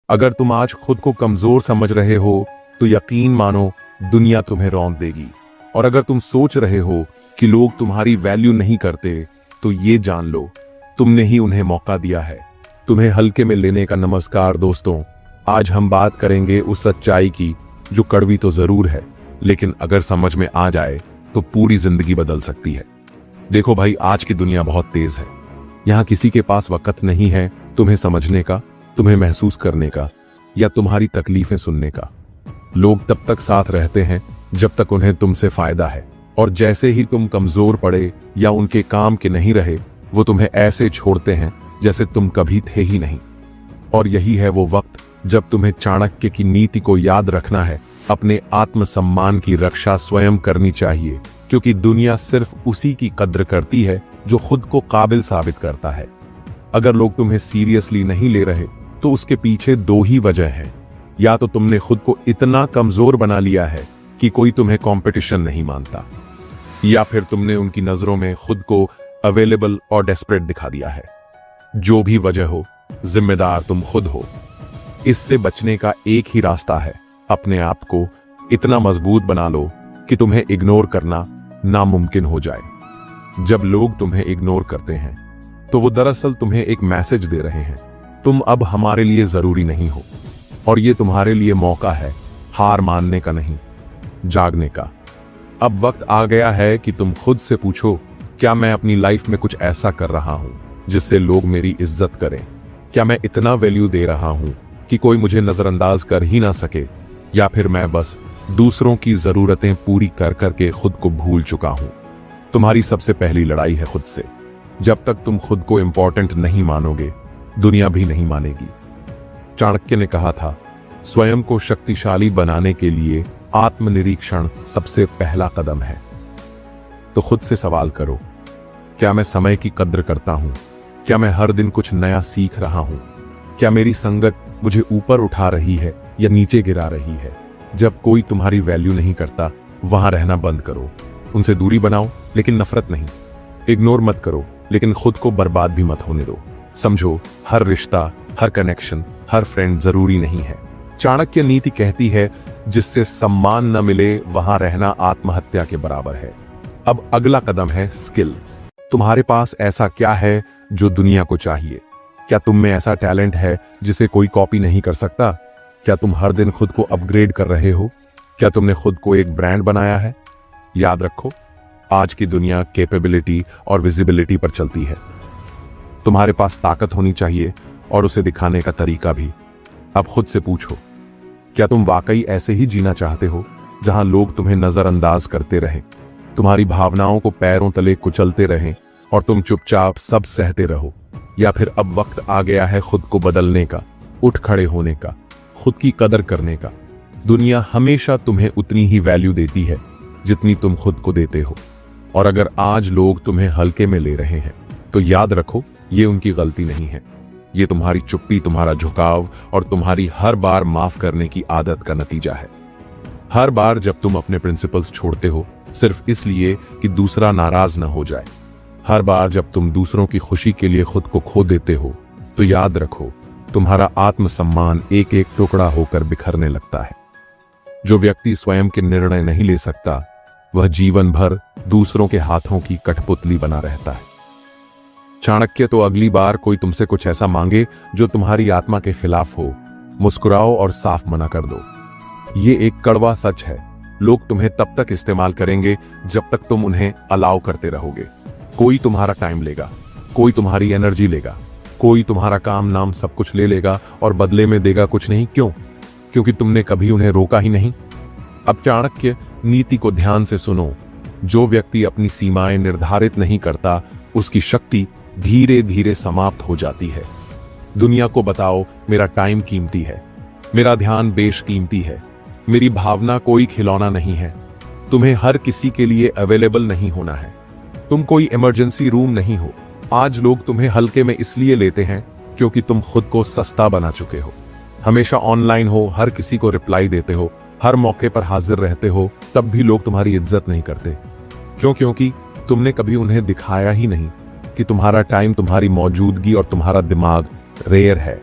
अगर तुम आज खुद को कमजोर समझ रहे हो तो यकीन मानो दुनिया तुम्हें रौंद देगी। और अगर तुम सोच रहे हो कि लोग तुम्हारी वैल्यू नहीं करते तो ये जान लो तुमने ही उन्हें मौका दिया है तुम्हें हल्के में लेने का। नमस्कार दोस्तों, आज हम बात करेंगे उस सच्चाई की जो कड़वी तो जरूर है, लेकिन अगर समझ में आ जाए तो पूरी जिंदगी बदल सकती है। देखो भाई, आज की दुनिया बहुत तेज है। यहाँ किसी के पास वक्त नहीं है तुम्हें समझने का, तुम्हें महसूस करने का या तुम्हारी तकलीफें सुनने का। लोग तब तक साथ रहते हैं जब तक उन्हें तुमसे फायदा है, और जैसे ही तुम कमजोर पड़े या उनके काम के नहीं रहे, वो तुम्हें ऐसे छोड़ते हैं जैसे तुम कभी थे ही नहीं। और यही है वो वक्त जब तुम्हें चाणक्य की नीति को याद रखना है। अपने आत्मसम्मान की रक्षा स्वयं करनी चाहिए, क्योंकि दुनिया सिर्फ उसी की कद्र करती है जो खुद को काबिल साबित करता है। अगर लोग तुम्हें सीरियसली नहीं ले रहे तो उसके पीछे दो ही वजह हैं। या तो तुमने खुद को इतना कमजोर बना लिया है कि कोई तुम्हें कंपटीशन नहीं मानता, या फिर तुमने उनकी नजरों में खुद को अवेलेबल और डेस्परेट दिखा दिया है। जो भी वजह हो, जिम्मेदार तुम खुद हो। इससे बचने का एक ही रास्ता है, अपने आप को इतना मजबूत बना लो कि तुम्हें इग्नोर करना नामुमकिन हो जाए। जब लोग तुम्हें इग्नोर करते हैं तो वो दरअसल तुम्हें एक मैसेज दे रहे हैं, तुम अब हमारे लिए जरूरी नहीं हो। और ये तुम्हारे लिए मौका है हार मानने का नहीं, जागने का। अब वक्त आ गया है कि तुम खुद से पूछो, क्या मैं अपनी लाइफ में कुछ ऐसा कर रहा हूं जिससे लोग मेरी इज्जत करें? क्या मैं इतना वैल्यू दे रहा हूं कि कोई मुझे नजरअंदाज कर ही ना सके? या फिर मैं बस दूसरों की जरूरतें पूरी कर करके खुद को भूल चुका हूं? तुम्हारी सबसे पहली लड़ाई है खुद से। जब तक तुम खुद को इंपॉर्टेंट नहीं मानोगे, दुनिया भी नहीं मानेगी। चाणक्य ने कहा था, स्वयं को शक्तिशाली बनाने के लिए आत्मनिरीक्षण सबसे पहला कदम है। तो खुद से सवाल करो, क्या मैं समय की कद्र करता हूं? क्या मैं हर दिन कुछ नया सीख रहा हूं? क्या मेरी संगत मुझे ऊपर उठा रही है या नीचे गिरा रही है? जब कोई तुम्हारी वैल्यू नहीं करता, वहां रहना बंद करो। उनसे दूरी बनाओ, लेकिन नफरत नहीं। इग्नोर मत करो, लेकिन खुद को बर्बाद भी मत होने दो। समझो, हर रिश्ता, हर कनेक्शन, हर फ्रेंड जरूरी नहीं है। चाणक्य नीति कहती है, जिससे सम्मान न मिले वहां रहना आत्महत्या के बराबर है। अब अगला कदम है स्किल। तुम्हारे पास ऐसा क्या है जो दुनिया को चाहिए? क्या तुम में ऐसा टैलेंट है जिसे कोई कॉपी नहीं कर सकता? क्या तुम हर दिन खुद को अपग्रेड कर रहे हो? क्या तुमने खुद को एक ब्रांड बनाया है? याद रखो, आज की दुनिया कैपेबिलिटी और विजिबिलिटी पर चलती है। तुम्हारे पास ताकत होनी चाहिए और उसे दिखाने का तरीका भी। अब खुद से पूछो, क्या तुम वाकई ऐसे ही जीना चाहते हो जहां लोग तुम्हें नजरअंदाज करते रहें, तुम्हारी भावनाओं को पैरों तले कुचलते रहें और तुम चुपचाप सब सहते रहो? या फिर अब वक्त आ गया है खुद को बदलने का, उठ खड़े होने का, खुद की कदर करने का? दुनिया हमेशा तुम्हें उतनी ही वैल्यू देती है जितनी तुम खुद को देते हो। और अगर आज लोग तुम्हें हल्के में ले रहे हैं तो याद रखो, ये उनकी गलती नहीं है। ये तुम्हारी चुप्पी, तुम्हारा झुकाव और तुम्हारी हर बार माफ करने की आदत का नतीजा है। हर बार जब तुम अपने प्रिंसिपल्स छोड़ते हो सिर्फ इसलिए कि दूसरा नाराज न हो जाए, हर बार जब तुम दूसरों की खुशी के लिए खुद को खो देते हो, तो याद रखो, तुम्हारा आत्मसम्मान एक एक टुकड़ा होकर बिखरने लगता है। जो व्यक्ति स्वयं के निर्णय नहीं ले सकता, वह जीवन भर दूसरों के हाथों की कठपुतली बना रहता है। चाणक्य तो अगली बार कोई तुमसे कुछ ऐसा मांगे जो तुम्हारी आत्मा के खिलाफ हो, मुस्कुराओ और साफ मना कर दो। ये एक कड़वा सच है। लोग तुम्हें तब तक इस्तेमाल करेंगे जब तक तुम उन्हें अलाउ करते रहोगे। कोई तुम्हारा टाइम लेगा, कोई तुम्हारी एनर्जी लेगा, कोई तुम्हारा काम नाम सब कुछ ले लेगा और बदले में देगा कुछ नहीं। क्यों? क्योंकि तुमने कभी उन्हें रोका ही नहीं। अब चाणक्य नीति को ध्यान से सुनो। जो व्यक्ति अपनी सीमाएं निर्धारित नहीं करता, उसकी शक्ति धीरे धीरे समाप्त हो जाती है। दुनिया को बताओ, मेरा टाइम कीमती है, मेरा ध्यान बेशकीमती है, मेरी भावना कोई खिलौना नहीं है। तुम्हें हर किसी के लिए अवेलेबल नहीं होना है। तुम कोई इमरजेंसी रूम नहीं हो। आज लोग तुम्हें हल्के में इसलिए लेते हैं क्योंकि तुम खुद को सस्ता बना चुके हो। हमेशा ऑनलाइन हो, हर किसी को रिप्लाई देते हो, हर मौके पर हाजिर रहते हो, तब भी लोग तुम्हारी इज्जत नहीं करते। क्यों? क्योंकि तुमने कभी उन्हें दिखाया ही नहीं कि तुम्हारा टाइम, तुम्हारी मौजूदगी और तुम्हारा दिमाग रेयर है।